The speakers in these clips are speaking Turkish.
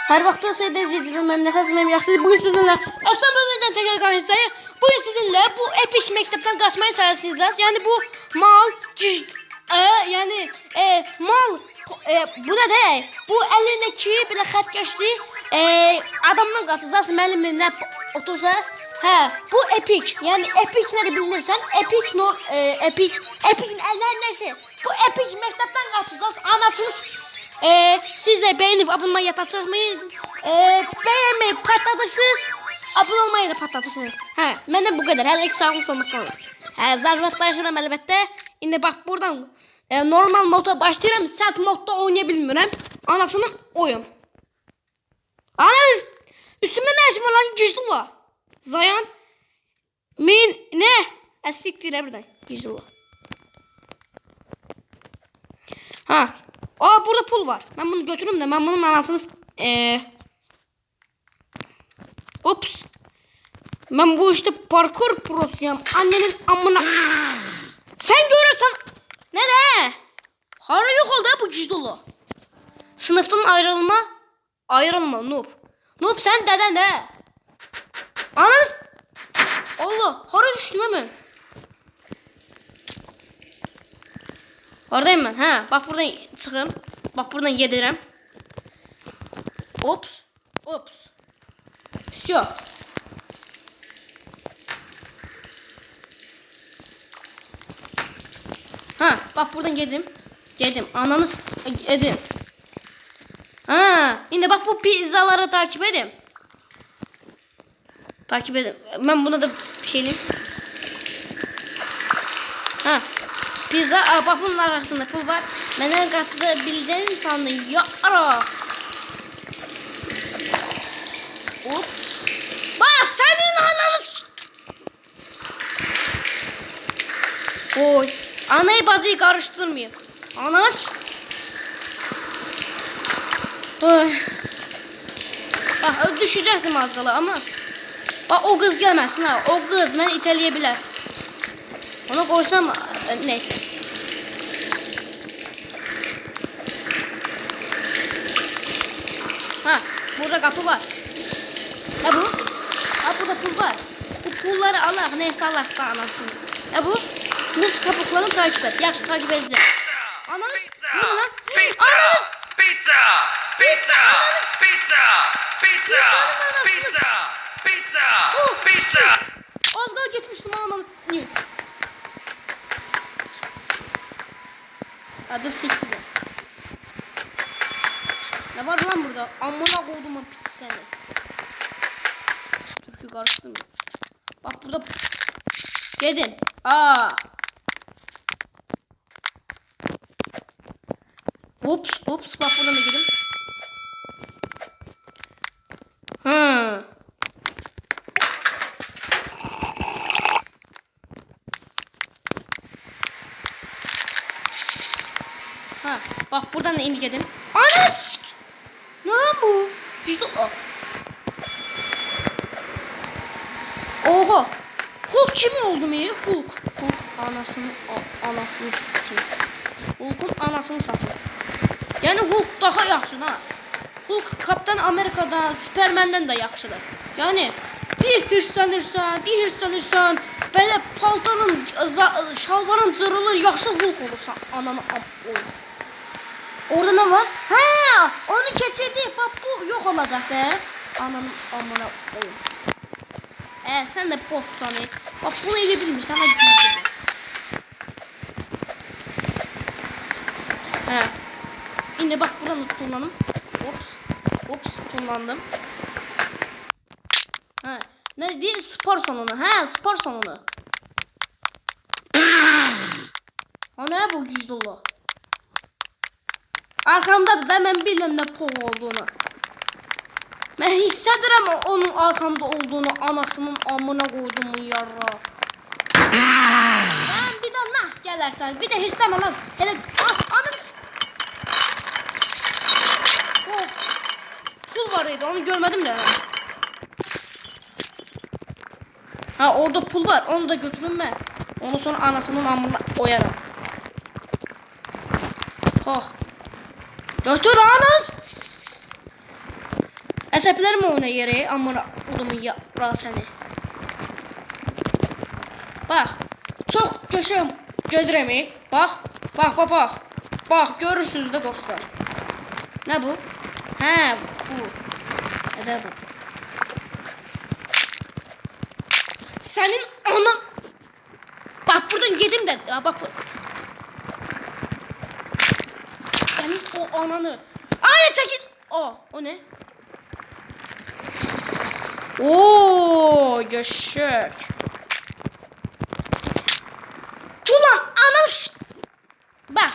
Her vakti olsaydı izleyicilerim, ben nasılsınız, yaxşısınız? Bugün sizinle Aslan bölümünden tekrar karşınızdayım. Bugün sizinle bu epik mektepten kaçmaya çalışacağız. Yani bu mal, yani mal, bu ne de? Bu elindeki bir xətkeşli adamdan kaçacağız. Müəlliminə otursa. He, bu epik. Yani epik ne bilirsen, epik neyse. Bu epik mektepten kaçacağız. Anasınız. Siz de beğenip abone olmayı yatacakmayın. Beğenmeyi patlatırsınız. Abone olmayı da patlatırsınız. He, benden bu kadar. Her iki sağım olmak kalır. Zarfatlaşırım elbette. Şimdi bak buradan normal modda başlayırım. Sert modda oynayabilmirəm. Anasının oyun. Ana üstüme ne işim var lan? Güçlü var. Zayan. Ne? Siktir buradan. Güçlü var. Ha. Aa, burada pul var. Ben bunu götürürüm de ben bunun anasını Ups. Ben bu işte parkur prosuyum. Annenin amına. Sen görürsen ne de? Hara yok oldu bu güç dolu. Sınıftan ayrılma noob. Noob sen deden de. Ananız. Allah, hara düştüm hemen. Oradayım ben. Ha, bak buradan çıkayım. Bak buradan yedirem. Ops. Все. Ha, bak buradan yedim. Ananız yedim. Ha, yine bak bu pizzaları takip edin. Ben buna da bir şeyleyeyim. Ha. Pizza, bak bunun arasında pul var. Benden kaçabileceğini sandın. Ya ara. Ups. Bak senin ananı. Oy. Anayı bacıyı karıştırmayayım. Ananı. Oy. Bak düşecektim az kala ama. Bak o kız gelmesin ha. O kız beni iteleyebilir. Ona koysam neyse. Ha, burada kapı var. Ya bu? Ha, burada pul var. Bu pulları Allah neyse Allah da anasın. Ya bu? Muz kabuklarını takip et. Yaxşı takip edeceğim. Ananız. Bu ne lan? Pizza. Az kadar gitmiştim ananı. Hadi siktir. Ne var lan burada? Amına koydum o pit seni. Türkü karıştırma. Bak burada. Gedin. Aa. Ups. Bak buradan da gidelim. Ha, bak buradan da indi gidelim. Anas! Ne lan bu? İşte o. Oha! Hulk kimi oldu mu? Hulk anasını satayım. Hulk'un anasını satayım. Yani Hulk daha yaxşı ha. Hulk Kaptan Amerika'dan, Superman'den de yaxşıdır. Yani bir hırslanırsan, böyle paltanın, şalvarın cırılır, yaxşı Hulk olursan. Ananı olur. Orada ne var? Ha, onu keçirdik. Bak bu yok olacak da. Ananın amına koyayım. Sen de botsan. Bak bunu edebilmiş ama gizli. He. Şimdi bak buradan da kullanım. Ups kullandım. Ha. Ne değil spor salonu. Ha, spor salonu. Ana bu güç dolu. Arkamda da ben biliyorum ne pol olduğunu. Ben hissederim onun arkamda olduğunu, anasının amına koyduğumun yarra. Ben bir daha nah gelirsen, bir de hisseme lan. Hele ananı. Oh. Pul var idi, onu görmedim de. Ha, orada pul var, onu da götürün ben. Onu sonra anasının amına koyarım. Oh. Götür ananı. Əsəblərim ona yeri, amma odumun yaprağı səni. Bax, çox gözəm gedirəm. Bax, bax, bax, bax. Bax, görürsünüz də dostlar. Nə bu? Hə, bu. Nədə bu? Sənin ana... Bax, buradan gedim də. Bax, sənin o ananı. Ay, çəkin. O ne? Oo, yaşak. Tulan anas. Bak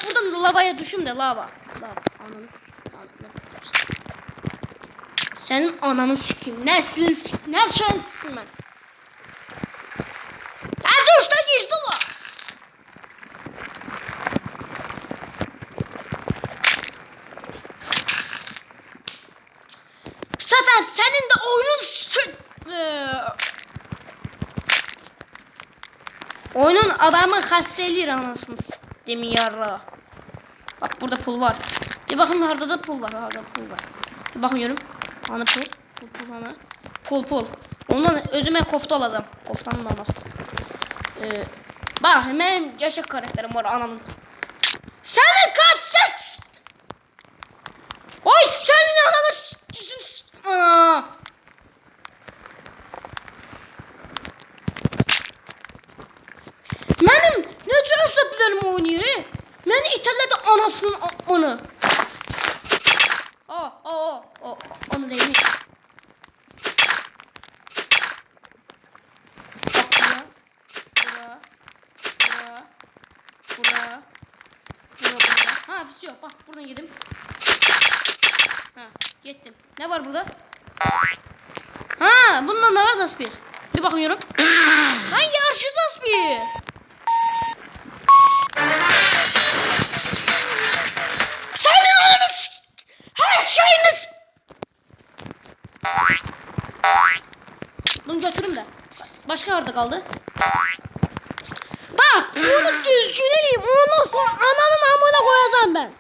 buradan lavaya düşüm de lava. Ananı. Senin ananı sikeyim. Neslin sikeyim. Ne şeyin sikeyim ben. Sen duşta geçti la. Zaten senin de oyunun oyunun adamı hastalığı anasını demin yarra. Bak burada pul var. Bir bakın harda da pul var. Bir bakıyorum. Hani pul. Pul. Ondan özüme kofta alacağım. Koftanın anası. Bak benim gerçek karakterim var anamın. Senin kaç ses. Oy senin ananı Mənim necə əsəblərim oynayır? Məni itələdi anasının onu. Onu deyim. Bura. Ha, все, bak buradan yedim. Ha, gittim. Ne var burada? Ha, bundan ne var da biz? Bir bakıyorum. Lan yarışacağız biz. Senin ananız her şeyiniz. Bunu götürüm de. Başka yerde kaldı. Bak bunu düzgün edeyim. Ondan sonra ananın amına koyacağım ben.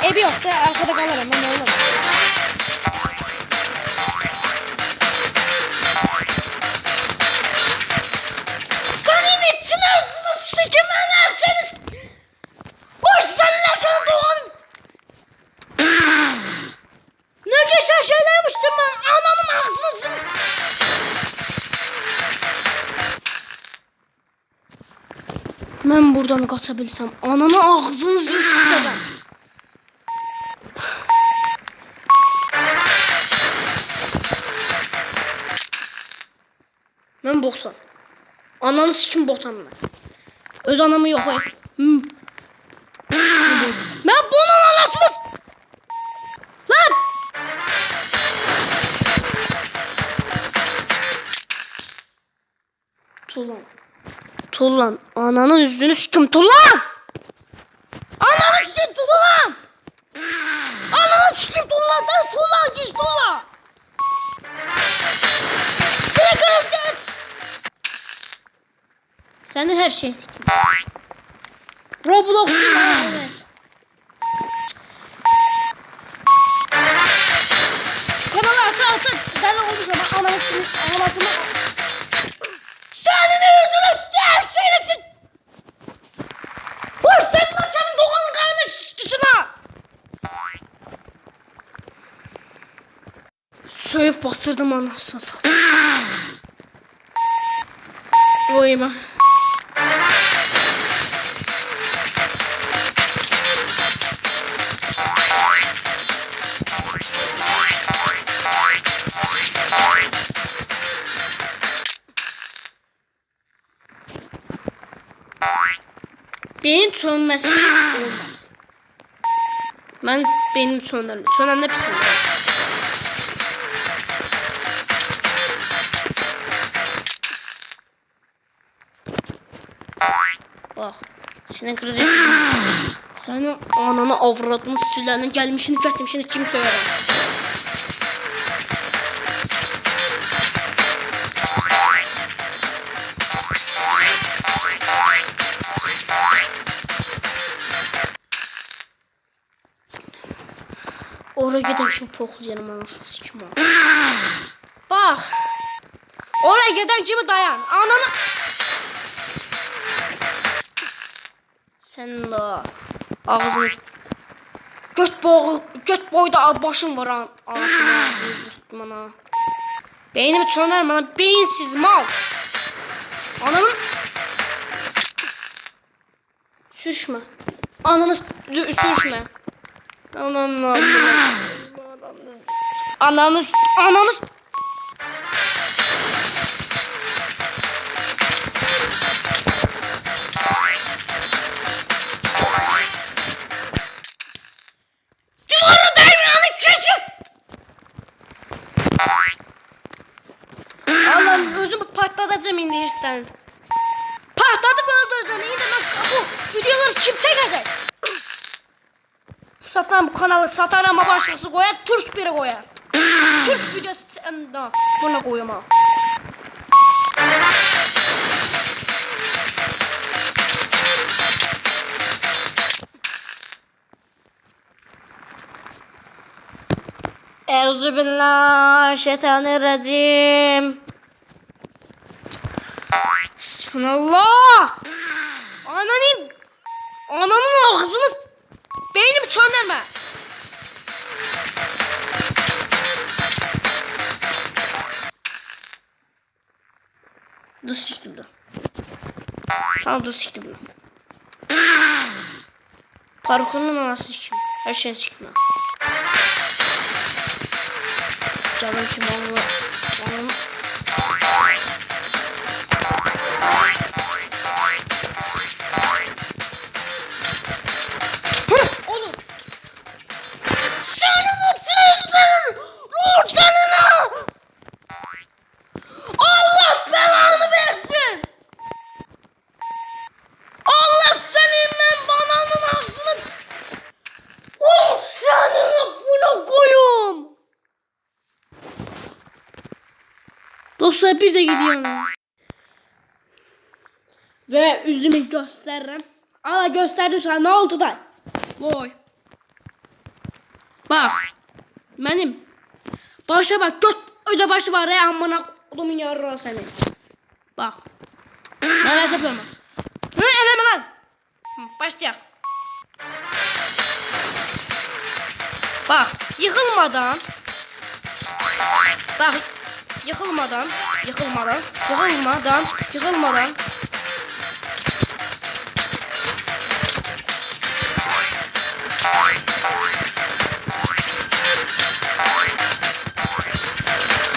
Ebi yok da arkada kalırım ben oğlum. Senin içine sıçımın erseniz. Boş seninle sana doğan. Ne geçen şeylermiştim ben ananın ağzını. Ben buradan kaçabilsem ananı ağzınızı sıçacağım. Ben boksan. Ananı sikim boksan ben. Öz anamı yok ey. Ben bunun anasını. Lan. Tulan. Ananın yüzünü sikim Tulan. Ananı sikim Tulan. Ananı sikim Tulan. Tulan git Tulan. Seni kıracağım. Seni her şey sikim. Roblox'un evet. Kanalı atın. Deli olmuş ama anasını. Senin yüzünü her şeyini sik. Vur senin açanın dokanın kaymış dışına. Söyüp bastırdım anasını satayım. Oyma. Beyin çönmesi olmaz. Ben benim çönerim. Çönen ne pis olur. Bak. Seni kıracağım. Senin ananı avradını sütülerini gelmişini geçmişini kim söyler? Oraya giden kimi poxlayarım anasız kimi. Bax. Oraya giden kimi dayan. Ananı. Sen de ağzını göt boyda başım var ağzına bana. Beynimi çöner bana beyinsiz mal. Ananın sürüşme. Ananı sürüşme. Ananız. Allah'ım özümü patlatacağım indi işten. Patlatıp öldüreceğim. İyi de ben bu videoları kim çekecek? Bu kanalı satar ama başkası koyar. Türk biri koyar. Türk videosu da buna koyayım ha. Euzubillahimineşşeytanirracim. Bismillah. Ananın ağzını beynimi çöndürme. Dur siktim dur. Sana dur siktim dur. Parkurunun anası kim? Her şey siktim. Canım kim onu? Oğlum. Allah belanı versin. Allah senin ben bananın ağzını. Oh senin buna koyum. Dostlar bir de gidiyorlar. Ve üzümü gösteririm. Ala gösterdim sana ne oldu da? Vay. Bak. Benim. Başa bak. Göt öde başı var ya amına odumun yarra senin. Bak. Ben hesaplarım. Hı eleme lan. Başlayalım. Bak. Yıkılmadan. Bak. Yıkılmadan.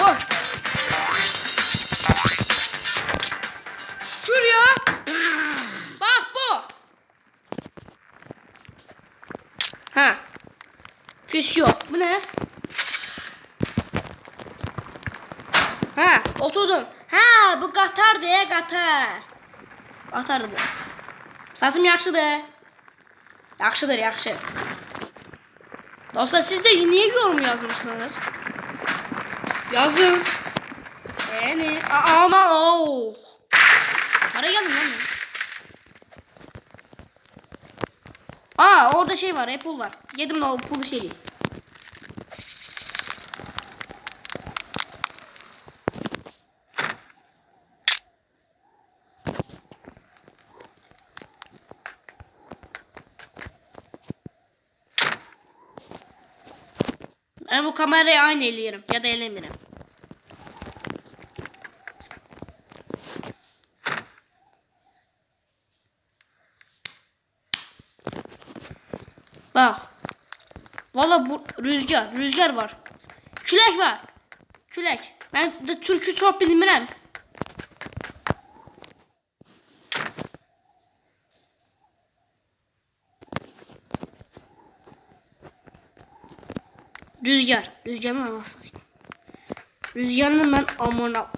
Bak. Şuraya. Bak bu. Ha. Fiş yok. Bu ne? Ha, oturdun. Ha, bu qatar deyə qatar. Qatardır bu. Saçım yaxşıdır. Yaxşı. Dostlar siz de niye yorum yazmırsınız? Yazın. Yani ama oh. Para geldim lan. Aa orada şey var, Apple var. Yedim de o pul şeyi. Ben bu kamerayı aynı eleyelim ya da elemirim. Bak. Valla bu rüzgar var. Külək var. Külək. Ben de türkü çok bilmirəm. Rüzgarın anasını. Rüzgarın ben amına.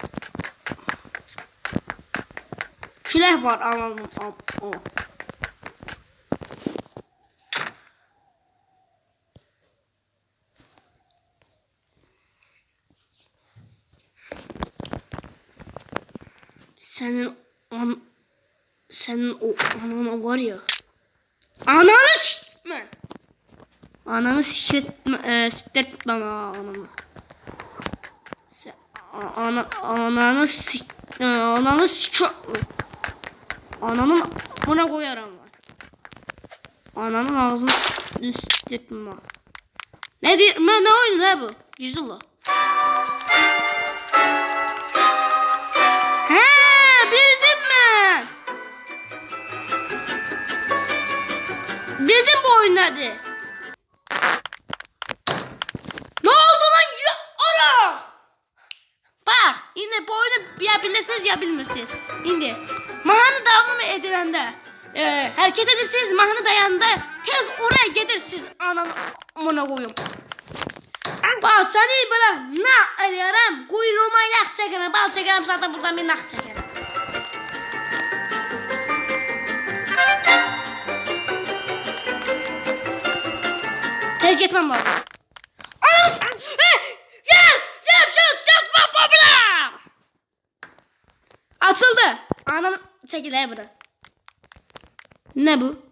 Külək var anladım. O. Senin o anana var ya. Ananı s**men. Ananı siktir bana ananı. Ananı ananın buna koyarım var. Ananın ağzını siktirtme. Ne diyor? Ne oyunu ne bu? Gizli. He bildim ben. Bildim bu oyun hadi. Ne oldu lan ya? Ana! Bak yine bu oyunu ya bilirsiniz ya bilmirsiniz. Şimdi mahnı devam ediləndə hareket edirsiniz mahnı dayanında tez oraya gelirsiniz anamına koyum. Bak seni böyle ne ediyorum kuyruğuma yağ çekerim bal çekerim zaten buradan bir nak çekerim. Tez gitmem lazım. Yes, my popular. Açıldı. Anam çekil burada. Ne bu?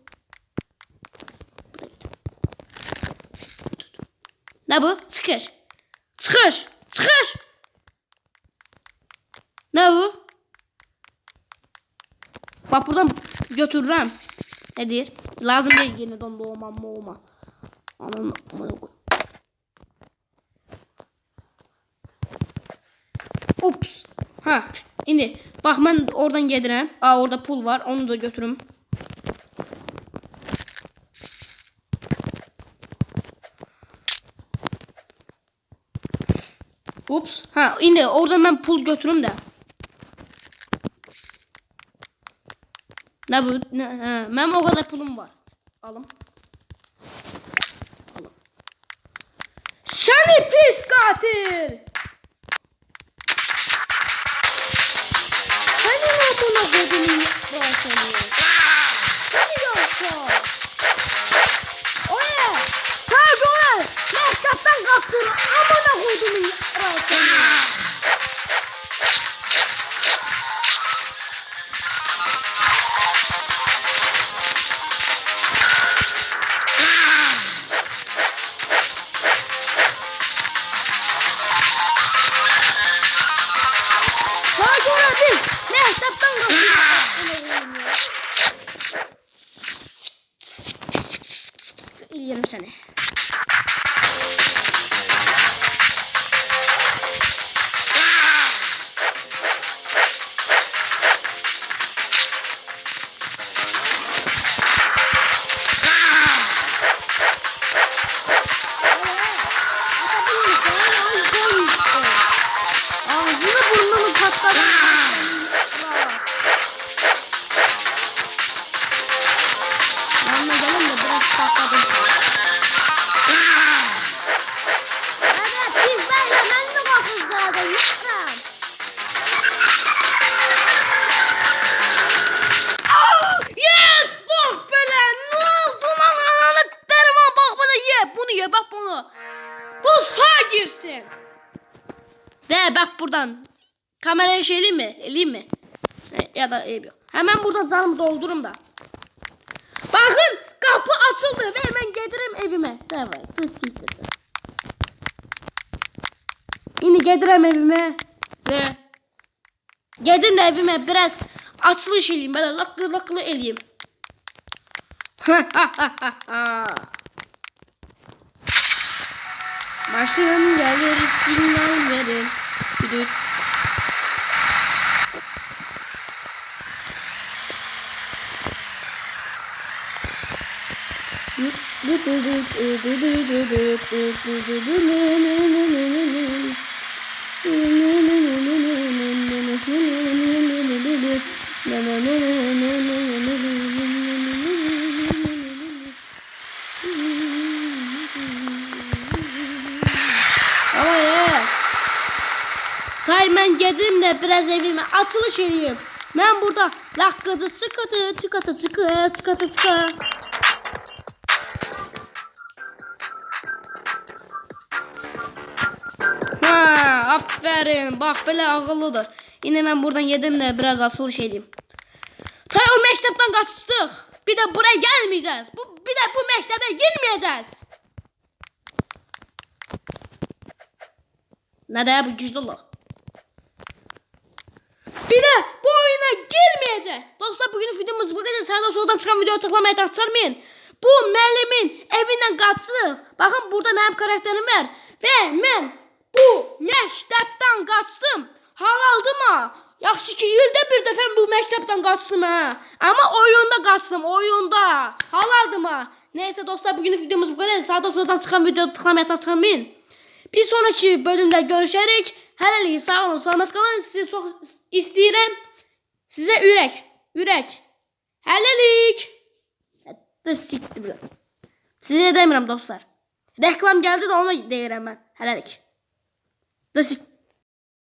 Ne bu? Çıkış. Çıkış. Çıkış. Ne bu? Bak buradan götürürüm. Nedir? Lazım değil yine doğma. Anam Ups. Ha, indi. Bak ben oradan gedirəm. Aa orada pul var. Onu da götürüm. Ups. Ha, indi oradan ben pul götürüm de. Ne bu? Ne? Ha, benim o kadar pulum var. Alım. Seni pis katil. Buna kodumun yaprağını. Seni yaşa. Oya. Sadece ona mektepten kaçsın. Amına kodumun yaprağını. Sadece ona biz mektepten kaçsın. İlgilerim seni. Ağzını burnunu patladı. Yanına gelin de biraz patladım. Evet pizzayla ben mi bakızlarda yıkram? Yes! Bak böyle ne oldu lan ananı derim ha bak bana ye. Bunu ye bak bunu. Bu sağa girsin. De bak buradan. Kamerayı şey eleyim mi? Ya da yok. Hemen burada canımı doldurum da. Bakın kapı açıldı ve hemen gelirim evime. Evet kız siktirdi. Yine gelirim evime. Ve gelin de evime biraz açılış eleyim. Böyle laklı eleyim. Başın gelir sinyal verir. Düdük. Ama ya. Kay ben gedim de biraz evime açılış edeyim. Ben burada lakkıdı çıkatı. Aferin bak böyle akıllıdır. Yine ben buradan yedim de biraz açılış edeyim. Tay o mektepten kaçtık. Bir de buraya gelmeyeceğiz. Bir de bu mektebe girmeyeceğiz. Nə də bu güclü olur. Bir de bu oyuna girmeyecek. Dostlar bugün videomuz bu kadar. Sağdan soldan çıkan videoyu tıklamayı takçarmayın. Bu müəllimin evindən qaçırıq. Baxın burada mənim karakterim var. Və mən bu məktəbdən qaçdım. Halaldıma. Yaxşı ki ildə bir dəfə bu məktəbdən qaçdım ha. Ama oyunda qaçdım, oyunda. Halaldıma. Neyse dostlar bugün videomuz bu kadar. Sağdan soldan çıkan videoyu tıklamayı takçarmayın. Bir sonraki bölümde görüşerik. Hələlik sağ olun, salamat qalın. Sizi çox istəyirəm. Sizə ürək. Hələlik. Dur siktir belə. Sizə demirəm dostlar. Reklam gəldi də ona deyirəm mən. Hələlik. Dur siktir.